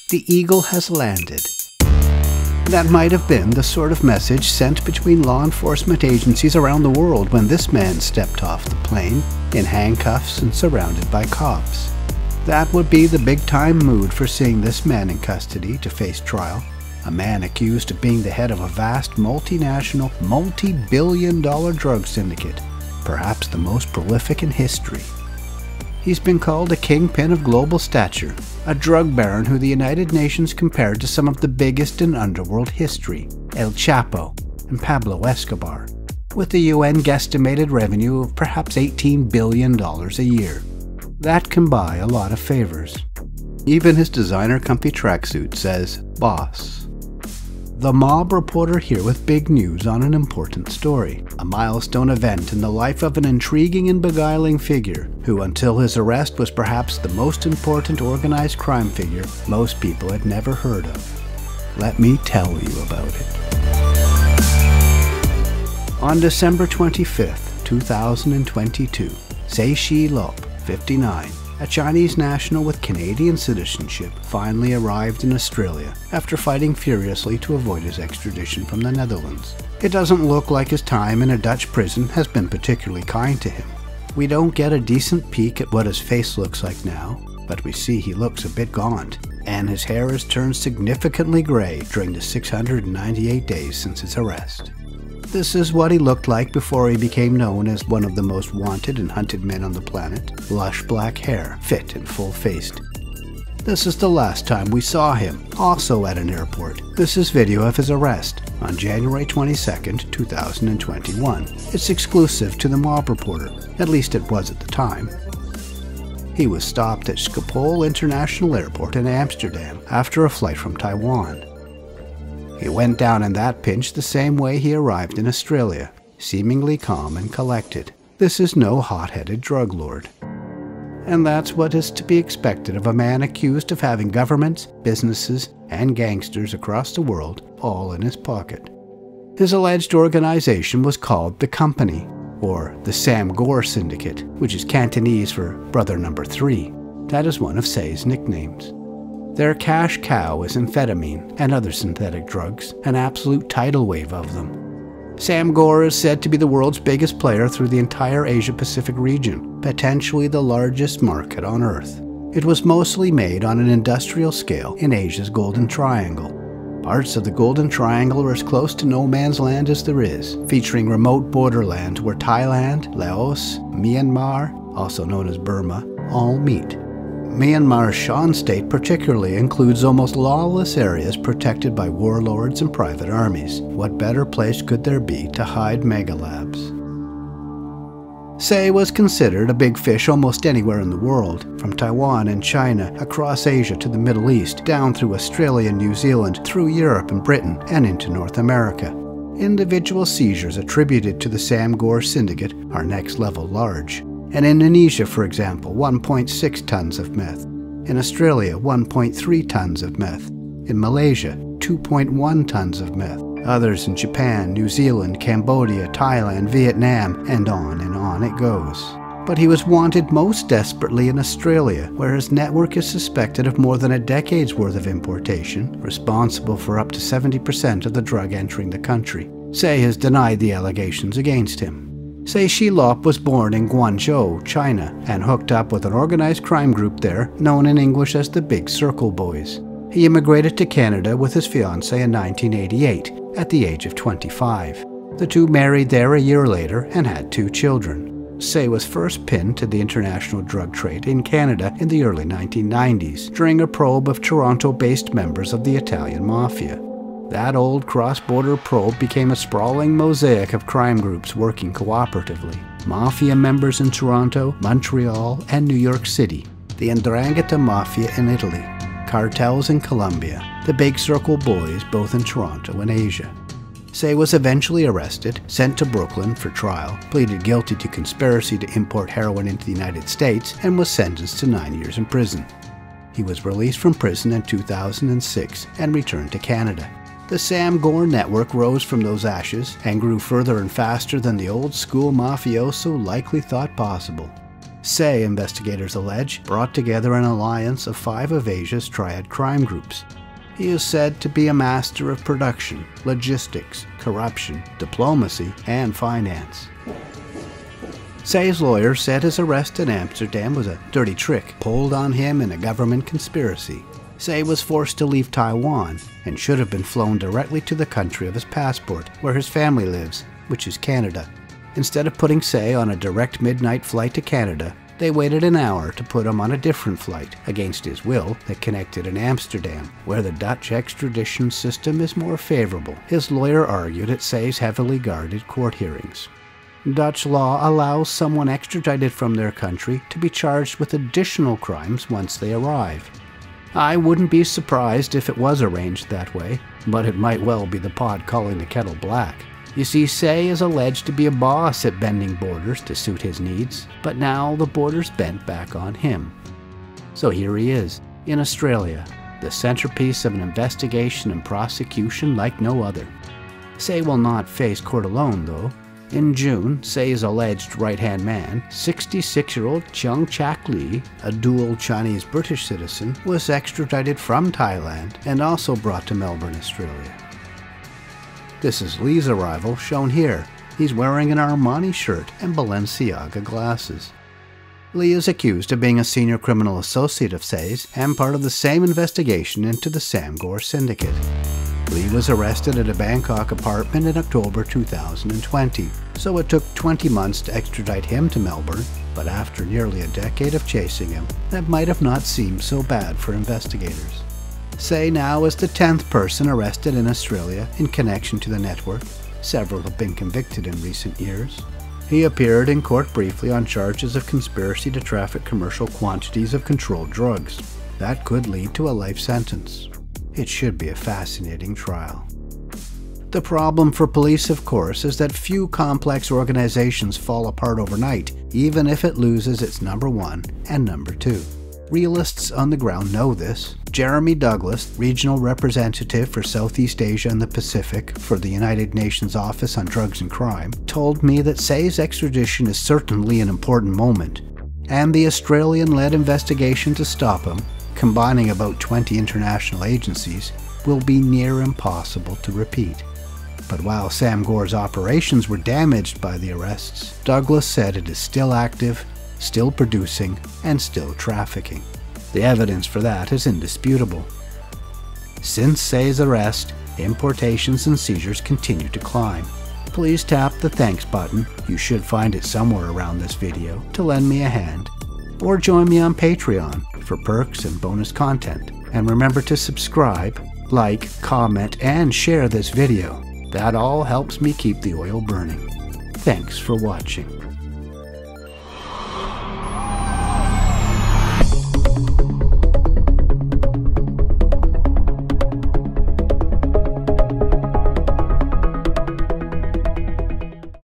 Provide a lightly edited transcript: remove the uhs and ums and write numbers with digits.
The eagle has landed. That might have been the sort of message sent between law enforcement agencies around the world when this man stepped off the plane, in handcuffs and surrounded by cops. That would be the big-time mood for seeing this man in custody to face trial. A man accused of being the head of a vast multinational, multi-billion-dollar drug syndicate, perhaps the most prolific in history. He's been called a kingpin of global stature, a drug baron who the United Nations compared to some of the biggest in underworld history, El Chapo and Pablo Escobar, with the UN guesstimated revenue of perhaps $18 billion a year. That can buy a lot of favors. Even his designer comfy tracksuit says, "Boss." The mob reporter here with big news on an important story, a milestone event in the life of an intriguing and beguiling figure who, until his arrest, was perhaps the most important organized crime figure most people had never heard of. Let me tell you about it. On December 25th, 2022, Tse Chi Lop, 59, a Chinese national with Canadian citizenship, finally arrived in Australia after fighting furiously to avoid his extradition from the Netherlands. It doesn't look like his time in a Dutch prison has been particularly kind to him. We don't get a decent peek at what his face looks like now, but we see he looks a bit gaunt, and his hair has turned significantly grey during the 698 days since his arrest. This is what he looked like before he became known as one of the most wanted and hunted men on the planet. Lush black hair, fit and full-faced. This is the last time we saw him, also at an airport. This is video of his arrest on January 22nd, 2021. It's exclusive to the mob reporter, at least it was at the time. He was stopped at Schiphol International Airport in Amsterdam after a flight from Taiwan. He went down in that pinch the same way he arrived in Australia, seemingly calm and collected. This is no hot-headed drug lord. And that's what is to be expected of a man accused of having governments, businesses, and gangsters across the world all in his pocket. His alleged organization was called the Company, or the Sam Gor Syndicate, which is Cantonese for Brother Number 3. That is one of Tse's nicknames. Their cash cow is amphetamine and other synthetic drugs, an absolute tidal wave of them. Sam Gor is said to be the world's biggest player through the entire Asia-Pacific region, potentially the largest market on Earth. It was mostly made on an industrial scale in Asia's Golden Triangle. Parts of the Golden Triangle are as close to no man's land as there is, featuring remote borderland where Thailand, Laos, Myanmar, also known as Burma, all meet. Myanmar's Shan state particularly includes almost lawless areas protected by warlords and private armies. What better place could there be to hide megalabs? Tse was considered a big fish almost anywhere in the world, from Taiwan and China, across Asia to the Middle East, down through Australia and New Zealand, through Europe and Britain, and into North America. Individual seizures attributed to the Sam Gor Syndicate are next-level large. In Indonesia, for example, 1.6 tons of meth. In Australia, 1.3 tons of meth. In Malaysia, 2.1 tons of meth. Others in Japan, New Zealand, Cambodia, Thailand, Vietnam, and on it goes. But he was wanted most desperately in Australia, where his network is suspected of more than a decade's worth of importation, responsible for up to 70% of the drug entering the country. Tse has denied the allegations against him. Tse Chi Lop was born in Guangzhou, China, and hooked up with an organized crime group there known in English as the Big Circle Boys. He immigrated to Canada with his fiancée in 1988, at the age of 25. The two married there a year later and had 2 children. Tse was first pinned to the international drug trade in Canada in the early 1990s, during a probe of Toronto-based members of the Italian Mafia. That old cross-border probe became a sprawling mosaic of crime groups working cooperatively. Mafia members in Toronto, Montreal, and New York City. The 'Ndrangheta Mafia in Italy. Cartels in Colombia. The Big Circle Boys both in Toronto and Asia. Tse was eventually arrested, sent to Brooklyn for trial, pleaded guilty to conspiracy to import heroin into the United States, and was sentenced to 9 years in prison. He was released from prison in 2006 and returned to Canada. The Sam Gor network rose from those ashes and grew further and faster than the old-school mafioso likely thought possible. Tse, investigators allege, brought together an alliance of 5 of Asia's triad crime groups. He is said to be a master of production, logistics, corruption, diplomacy, and finance. Tse's lawyer said his arrest in Amsterdam was a dirty trick pulled on him in a government conspiracy. Tse was forced to leave Taiwan and should have been flown directly to the country of his passport, where his family lives, which is Canada. Instead of putting Tse on a direct midnight flight to Canada, they waited an hour to put him on a different flight, against his will, that connected in Amsterdam, where the Dutch extradition system is more favorable. His lawyer argued at Tse's heavily guarded court hearings. Dutch law allows someone extradited from their country to be charged with additional crimes once they arrive. I wouldn't be surprised if it was arranged that way, but it might well be the pot calling the kettle black. You see, Tse is alleged to be a boss at bending borders to suit his needs, but now the border's bent back on him. So here he is, in Australia, the centerpiece of an investigation and prosecution like no other. Tse will not face court alone, though. In June, Tse's alleged right-hand man, 66-year-old Chung Chak Lee, a dual Chinese-British citizen, was extradited from Thailand and also brought to Melbourne, Australia. This is Lee's arrival, shown here. He's wearing an Armani shirt and Balenciaga glasses. Lee is accused of being a senior criminal associate of Tse's and part of the same investigation into the Sam Gor Syndicate. Lee was arrested at a Bangkok apartment in October 2020, so it took 20 months to extradite him to Melbourne, but after nearly a decade of chasing him, that might have not seemed so bad for investigators. Tse now is the 10th person arrested in Australia in connection to the network. Several have been convicted in recent years. He appeared in court briefly on charges of conspiracy to traffic commercial quantities of controlled drugs. That could lead to a life sentence. It should be a fascinating trial. The problem for police, of course, is that few complex organizations fall apart overnight, even if it loses its number 1 and number 2. Realists on the ground know this. Jeremy Douglas, regional representative for Southeast Asia and the Pacific for the United Nations Office on Drugs and Crime, told me that Tse's extradition is certainly an important moment, and the Australian-led investigation to stop him, combining about 20 international agencies, will be near impossible to repeat. But while Sam Gor's operations were damaged by the arrests, Douglas said it is still active, still producing, and still trafficking. The evidence for that is indisputable. Since Tse's arrest, importations and seizures continue to climb. Please tap the thanks button, you should find it somewhere around this video, to lend me a hand. Or join me on Patreon for perks and bonus content. And remember to subscribe, like, comment, and share this video. That all helps me keep the oil burning. Thanks for watching.